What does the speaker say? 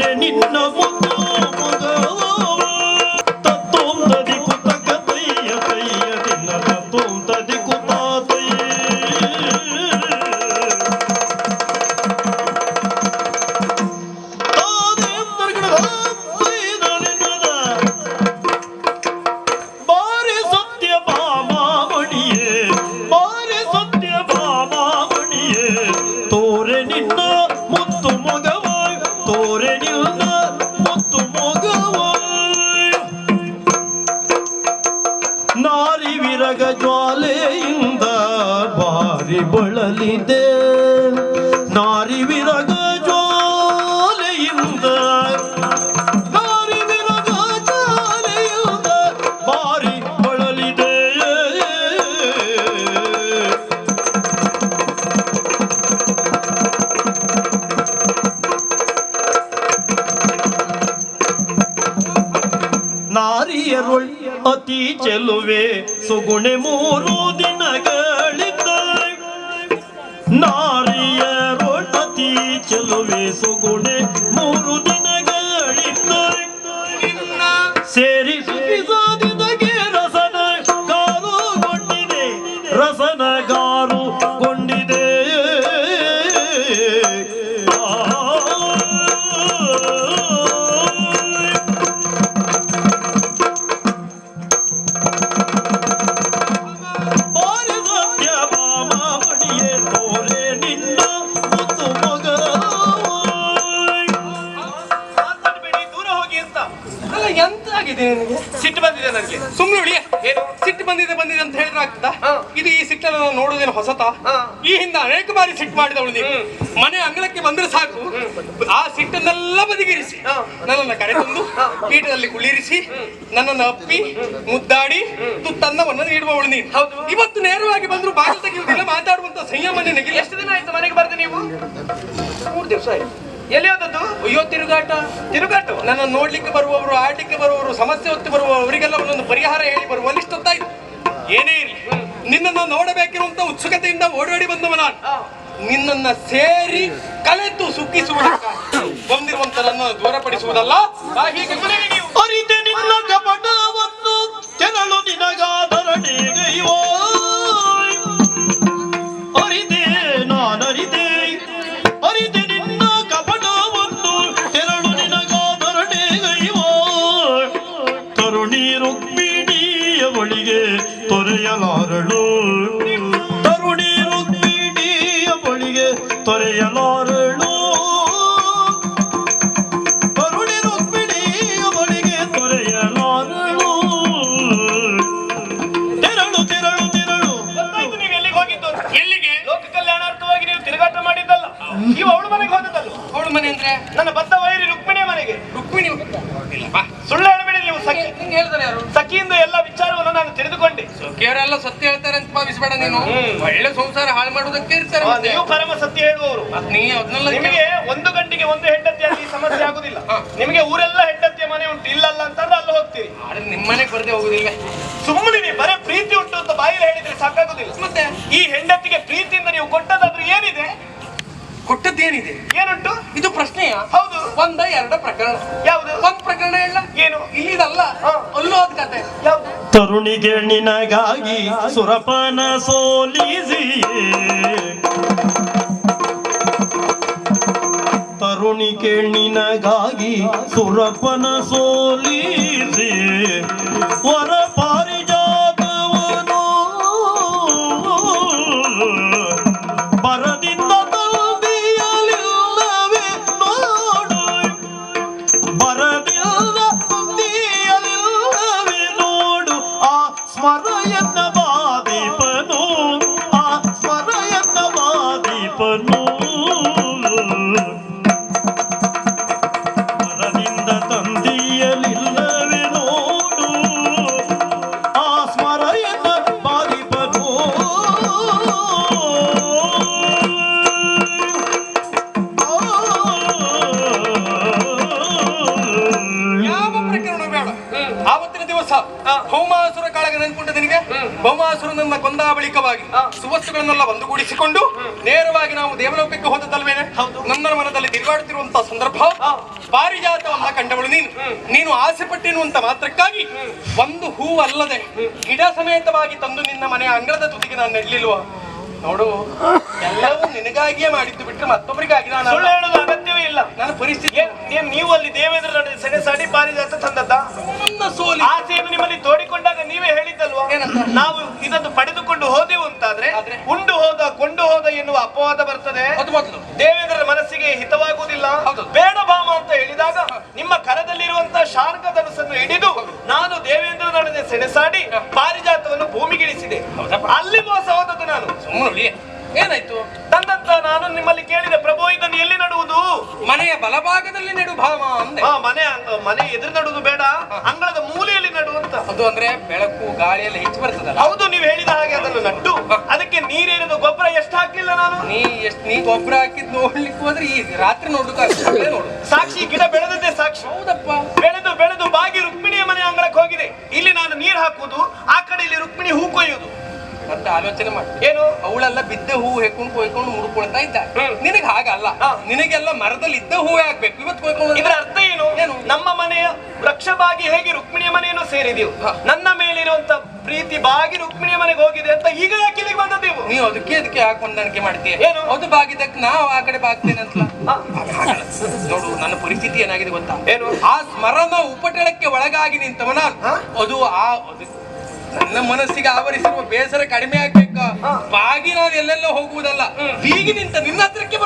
ತೋರೆ ನಿನ್ನ ಮುದ್ದು ಮಗವ ತತ್ತೋಂ ತದಿ ಕುತಕ ತಯ್ಯ ತಯ್ಯ ದಿನ ತತ್ತೋಂ ತದಿ ಕುತ ತಯ್ಯ ಬಾರಿ ಸತ್ಯ ಬಾಮಾಮಣಿಯೇ ಬಾರಿ ಸತ್ಯ ಬಾಮಾಮಣಿಯೇ ತೋರೆ ನಿನ್ನ ಮುತ್ತು ಮೊಗವ ತೋರೆ ನಿನ್ನ ಮುತ್ತು ಮೊಗವ ನಾರಿ ವಿರಗ ಜ್ವಾಲೆಯಿಂದ ಬಾರಿ ಬಳಲಿದೆ ನಾರಿ ವಿರಗ ಜ್ವಾಲೆಯಿಂದ ನಾರಿ ವಿರಗ ಜ್ವಾಲೆಯಿಂದ ಬಾರಿ ಬಳಲಿದೆ ನಾರಿಯರೊಳ್ ಅತಿ ಚೆಲುವೆ ಸುಗುಣೆ 3 ದಿನಗಳಿಂದ ನಾರಿಯರೊಳ್ ಅತಿ ಚೆಲುವೆ ಸುಗುಣೆ 3 ದಿನಗಳಿಂದ ಸೇರಿ ಸುಖಿಸಾದಿದಗೆ ರಸನ ಗಾರುಗೊಂಡಿದೆ ರಸನ ಗಾರುಗೊಂಡಿದೆ ಸಿಟ್ಟು ಬಂದಿದೆ ನನಗೆ. ಸುಮ್ಮನೆ ಉಳಿಯ ಸಿಟ್ಟು ಬಂದಿದೆ ಅಂತ ಹೇಳಿದ್ರೆ ಆಗ್ತದಾ? ಇದು ಈ ಸಿಟ್ಟನ್ನು ನಾವು ನೋಡುವುದೇನು ಹೊಸತಾ? ಈ ಹಿಂದೆ ಅನೇಕ ಬಾರಿ ಸಿಟ್ಟು ಮಾಡಿದವಳು ನೀನು. ಮನೆ ಅಂಗಳಕ್ಕೆ ಬಂದ್ರೆ ಸಾಕು ಆ ಸಿಟ್ಟನ್ನೆಲ್ಲ ಬದಿಗಿರಿಸಿ ನನ್ನನ್ನು ಕರೆತಂದು ಪೀಠದಲ್ಲಿ ಕುಳ್ಳಿರಿಸಿ ನನ್ನನ್ನು ಅಪ್ಪಿ ಮುದ್ದಾಡಿ ತುತ್ತನ್ನವನ್ನು ನೀಡುವವಳು ನೀನು. ಇವತ್ತು ನೇರವಾಗಿ ಬಂದ್ರು ಬಾಗಿಲು ತೆಗೆಯುವುದಿಲ್ಲ, ಮಾತಾಡುವಂತ ಸಂಯಮ ನಿನಗೆ. ಎಷ್ಟು ದಿನ ಆಯ್ತು ಮನೆಗೆ ಬರ್ದೆ ನೀವು? 3 ದಿವಸ ಆಯ್ತು. ಎಲ್ಲಿ ಹೋದದ್ದು? ಅಯ್ಯೋ ತಿರುಗಾಟ. ನನ್ನ ನೋಡ್ಲಿಕ್ಕೆ ಬರುವವರು, ಆಡ್ಲಿಕ್ಕೆ ಬರುವವರು, ಸಮಸ್ಯೆ ಹೊತ್ತು ಬರುವವರಿಗೆಲ್ಲ ಒಂದೊಂದು ಪರಿಹಾರ ಹೇಳಿ ಬರುವಲ್ಲಿ ಇಷ್ಟೊತ್ತಾಯ್ತು. ಏನೇ ಇರಲಿ, ನಿನ್ನನ್ನು ನೋಡಬೇಕಿರುವಂತ ಉತ್ಸುಕತೆಯಿಂದ ಓಡೋಡಿ ಬಂದವ ನಾನು. ನಿನ್ನನ್ನ ಸೇರಿ ಕಲೆತು ಸುಖಿಸುವುದಕ್ಕಾಗಿ ಬಂದಿರುವಂತ ನನ್ನ ದೂರಪಡಿಸುವುದಲ್ಲ. ಹೀಗೆ ಮನೆಗೆ ನೀವು ಅರಿತೆ ನಿನ್ನ ಕಪಟವನ್ನು ತೆರಳು ನಿನಗಾದರಣೆಗೈವೋ ಅರಿತೆ ನಾನರಿತೆ ಅರಿತೆ ನಿನ್ನ ಕಪಟವನ್ನು ತೆರಳು ನಿನಗಾದರಣೆಗೈವೋ ತರುಣಿ ರುಕ್ಮಿಣಿಯ ಬಳಿಗೆ ತೊರೆಯಲಾರಳು ತರುಣಿ ರುಕ್ಮಿಣಿಯ ಬಳಿಗೆ ತೊರೆಯಲಾರಳು ತರುಣಿ ರುಕ್ಮಿಣಿಯ ಬಳಿಗೆ ತೊರೆಯಲಾರಳು ತೆರಳು ತೆರಳು ತೆರಳು. ಗೊತ್ತಾಯ್ತು ನೀವು ಎಲ್ಲಿಗೆ ಹೋಗಿದ್ದು? ಎಲ್ಲಿಗೆ? ಲೋಕ ಕಲ್ಯಾಣಾರ್ಥವಾಗಿ ನೀವು ತಿರುಗಾಟ ಮಾಡಿದ್ದಲ್ಲ, ನೀವು ಅವಳ ಮನೆಗೆ ಹೋದದ್ದಲ್ಲ. ಅವಳ ಮನೆ ಅಂದ್ರೆ ನನ್ನ ಬದ್ಧ ವೈರಿ ರುಕ್ಮಿಣಿಯ ಮನೆಗೆ. ರುಕ್ಮಿಣಿ ಇಲ್ಲಪ್ಪ, ಸುಳ್ಳು ಹೇಳಬೇಡಿ ನೀವು. ಸಖಿ ನಿಂಗೆ ಹೇಳ್ತಾರೆ ಯಾರು? ಸಖಿಯಿಂದ ಎಲ್ಲ ವಿಚಾರವನ್ನು ನಾನು ತಿಳಿದುಕೊಂಡೆ. ಸಖಿಯರೆಲ್ಲ ಸತ್ಯ ಹೇಳ್ತಾರೆ ಅಂತ ಭಾವಿಸಬೇಡ ನೀನು. ಒಳ್ಳೆ ಸಂಸಾರ ಹಾಳು ಮಾಡುವುದಕ್ಕೆ ಇರ್ತಾರೆ. ನೀವು ಪರಮ ಸತ್ಯ ಹೇಳುವವರು. ನೀ ಅದನ್ನೆಲ್ಲ ನಿಮಗೆ 1 ಗಂಟೆಗೆ 1 ಹೆಂಡತಿಯಾಗಿ ಸಮಸ್ಯೆ ಆಗುದಿಲ್ಲ. ನಿಮಗೆ ಊರೆಲ್ಲ ಹೆಂಡತಿಯ ಮನೆ ಉಂಟು, ಇಲ್ಲಲ್ಲ ಅಂತಂದ್ರೆ ಅಲ್ಲಿ ಹೋಗ್ತೀರಿ. ಆದ್ರೆ ನಿಮ್ಮ ಮನೆಗೆ ಬರ್ದೆ ಹೋಗುದಿಲ್ಲ. ಸುಮ್ಮನೆ ನೀವು ಬರೇ ಪ್ರೀತಿ ಉಂಟು ಅಂತ ಬಾಯಿಗೆ ಹೇಳಿದ್ರೆ ಸಾಕಾಗುದಿಲ್ಲ. ಮತ್ತೆ ಈ ಹೆಂಡತಿಗೆ ಪ್ರೀತಿಯಿಂದ ನೀವು ಕೊಟ್ಟದಾದ್ರೂ ಏನಿದೆ? ಕೊಟ್ಟದ್ದೇನಿದೆ? ಏನುಂಟು? ಇದು ಪ್ರಶ್ನೆಯ? ಹೌದು. 1 2 ಪ್ರಕರಣ. ಯಾವುದು? 1 ಪ್ರಕರಣ ಹೇಳ. ಏನು? ಇಲ್ಲಿದಲ್ಲ, ಅಲ್ಲೂ ಅದ್ ಕತೆ. ಯಾವುದು? ತರುಣಿಗೆ ನಿನಗಾಗಿ ಸುರಪನ ಸೋಲಿಸಿಯೇ ತರುಣಿಗೆ ನಿನಗಾಗಿ ಸುರಪನ ಸೋಲಿಸಿ ವರ ಪಾರಿಜಾತವನು ಬರದಿಂದ ತಂದಿಯಲಿಲ್ಲವೇ ನೋಡು ಬರದಿಂದ ತಂದಿಯಲಿಲ್ಲವೇ ನೋಡು ಆ ಸ್ಮರಯನ್ನ ಬಾದೀಪನು ಆ ಸ್ಮರಯನ್ನ ಬಾದೀಪನು ಬರದಿಂದ ತಂದಿಯಲಿಲ್ಲವೇ ನೋಡು ದಿವಸ ಭೌಮಾಸುರ ಕಾಳಗ ನೆನ್ಪುಂಟ ನಿನಗೆ? ಭೌಮಾಸುರನನ್ನ ಕೊಂದ ಬಳಿಕವಾಗಿ ಸುವಸ್ತುಗಳನ್ನೆಲ್ಲ ಒಂದುಗೂಡಿಸಿಕೊಂಡು ನೇರವಾಗಿ ನಾವು ದೇವಲೋಕಕ್ಕೆ ಹೋದದ್ದಲ್ವೇನೆ? ನನ್ನ ಮನದಲ್ಲಿ ತಿರುಗಾಡುತ್ತಿರುವಂತಹ ಸಂದರ್ಭ ಪಾರಿಜಾತವನ್ನ ಕಂಡವಳು ನೀನು ಆಸೆ ಪಟ್ಟೆನ್ನುವಂತ ಮಾತ್ರಕ್ಕಾಗಿ ಒಂದು ಹೂವಲ್ಲದೆ ಗಿಡ ಸಮೇತವಾಗಿ ತಂದು ನಿನ್ನ ಮನೆಯ ಅಂಗಳದ ತುದಿಗೆ ನಾನು ನೆಡ್ಲಿಲ್ವ? ನೋಡು, ಎಲ್ಲವೂ ನಿನಗಾಗಿಯೇ ಮಾಡಿದ್ದು ಬಿಟ್ರೆ ಮತ್ತೊಬ್ಬರಿಗಾಗಿ ನಾನು ಸುಳ್ಳು ಹೇಳೋದು ಅಗತ್ಯವೇ ಇಲ್ಲ. ನನ್ನ ಪರಿಸ್ಥಿತಿ ನೀವು ಅಲ್ಲಿ ದೇವೇಂದ್ರ ನಡುವೆ ಸೆಣಸಾಡಿ ಪಾರಿಜಾತ ತಂದದ್ದ? ಸೋಲಿ ಆಸೆಯನ್ನು ನಿಮ್ಮಲ್ಲಿ ತೋಡಿಕೊಂಡಾಗ ನೀವೇ ಹೇಳಿದ್ದಲ್ವಾ, ನಾವು ಇದನ್ನು ಪಡೆದುಕೊಂಡು ಹೋದೆವು ಅಂತಾದ್ರೆ ಉಂಡು ಹೋದ ಕೊಂಡು ಹೋದ ಎನ್ನುವ ಅಪವಾದ ಬರ್ತದೆ. ಅದು ಮೊದಲು ದೇವೇಂದ್ರರ ಮನಸ್ಸಿಗೆ ಹಿತವಾಗುವುದಿಲ್ಲ. ಬೇಡ ಭಾಮ ಅಂತ ಹೇಳಿದಾಗ ನಿಮ್ಮ ಕರದಲ್ಲಿರುವಂತಹ ಶಾರ್ಕ ಧನುಸ್ಸನ್ನು ಹಿಡಿದು ನಾನು ದೇವೇಂದ್ರ ನಡುವೆ ಸೆಣಸಾಡಿ ಪಾರಿಜಾತವನ್ನು ಭೂಮಿಗಿಳಿಸಿದೆ. ಅಲ್ಲಿ ಮೋಸ ಹೋದದ್ದು ನಾನು. ಏನಾಯ್ತು? ತಂದಂತ ನಾನು ನಿಮ್ಮಲ್ಲಿ ಕೇಳಿದೆ, ಪ್ರಭು ಇದನ್ನು ಎಲ್ಲಿ ನಡುವುದು? ಮನೆಯ ಬಲಭಾಗದಲ್ಲಿ ನೆಡು ಭಾಮ ಅಂದೆ. ಮನೆ ಎದುರು ನಡುವುದು ಬೇಡ, ಅಂಗಳದ ಮೂಲೆಯಲ್ಲಿ ನಡುವಂತ. ಅದು ಅಂದ್ರೆ ಬೆಳಕು ಗಾಳಿ ಎಲ್ಲ ಹೆಚ್ಚು ಬರ್ತದಲ್ಲ? ಹೌದು, ನೀವು ಹೇಳಿದ ಹಾಗೆ ಅದನ್ನು ನಟ್ಟು ಅದಕ್ಕೆ ನೀರೇನದು ಗೊಬ್ಬರ ಎಷ್ಟು ಹಾಕ್ಲಿಲ್ಲ ನಾನು. ನೀ ಗೊಬ್ಬರ ಹಾಕಿದ್ ನೋಡ್ಲಿಕ್ಕೆ ಹೋದ್ರೆ ಈ ರಾತ್ರಿ ನೋಡ್ಲಿಕ್ಕೆ ನೋಡು. ಸಾಕ್ಷಿ, ಗಿಡ ಬೆಳೆದದ್ದೇ ಸಾಕ್ಷಿ. ಹೌದಪ್ಪ, ಬೆಳೆದು ಬೆಳೆದು ಬಾಗಿ ರುಕ್ಮಿಣಿಯ ಮನೆ ಅಂಗಳಕ್ಕೆ ಹೋಗಿದೆ. ಇಲ್ಲಿ ನಾನು ನೀರು ಹಾಕುವುದು, ಆ ಕಡೆ ಇಲ್ಲಿ ರುಕ್ಮಿಣಿ ಹೂ ಕೊಯ್ಯುವುದು ಅಂತ ಆಲೋಚನೆ ಮಾಡಿ. ಏನು ಅವಳೆಲ್ಲ ಬಿದ್ದ ಹೂ ಹೆಕ್ಕೊಂಡು ಕೊಯ್ಕೊಂಡು ಮುಡ್ಕೊಳ್ತಾ ಇದ್ದ. ನಿನಗೆ ಹಾಗಲ್ಲ, ನಿನಗೆಲ್ಲ ಮರದಲ್ಲಿ ಇದ್ದ ಹೂವೇ ಆಗ್ಬೇಕು. ಇವತ್ತು ಕೊಯ್ಕೊಂಡು ಇದರ ಅರ್ಥ ಏನು? ನಮ್ಮ ಮನೆಯ ವೃಕ್ಷ ಬಾಗಿ ಹೇಗೆ ರುಕ್ಮಿಣಿಯ ಮನೆಯನ್ನು ಸೇರಿದೆವು, ನನ್ನ ಮೇಲಿರುವಂತ ಪ್ರೀತಿ ಬಾಗಿ ರುಕ್ಮಿಣಿಯ ಮನೆಗೆ ಹೋಗಿದೆ ಅಂತ ಈಗ ಯಾಕೆ ಇಲ್ಲಿಗೆ ಬಂದದ್ದೇವು? ನೀವು ಅದಕ್ಕೆ ಯಾಕೆ ಹೊಂದಾಣಿಕೆ ಮಾಡ್ತೀಯ? ಏನು ಅದು ಬಾಗಿದ್ದಕ್ಕೆ ನಾವು ಆ ಕಡೆ ಬಾಗ್ತೇನೆ ಅಂತ ನೋಡು. ನನ್ನ ಪರಿಸ್ಥಿತಿ ಏನಾಗಿದೆ ಗೊತ್ತಾ? ಏನು? ಆ ಸ್ಮರಣ ಉಪಟಳಕ್ಕೆ ಒಳಗಾಗಿ ನಿಂತವ ನಾನು. ಅದು ನನ್ನ ಮನಸ್ಸಿಗೆ ಆವರಿಸಿರುವ ಬೇಸರ ಕಡಿಮೆ ಆಗ್ಬೇಕು. ಬಾಗಿ ನಾನು ಎಲ್ಲೆಲ್ಲ ಹೋಗುವುದಲ್ಲ, ಹೀಗೆ ನಿಂತ ನಿನ್ನ ಹತ್ರಕ್ಕೆ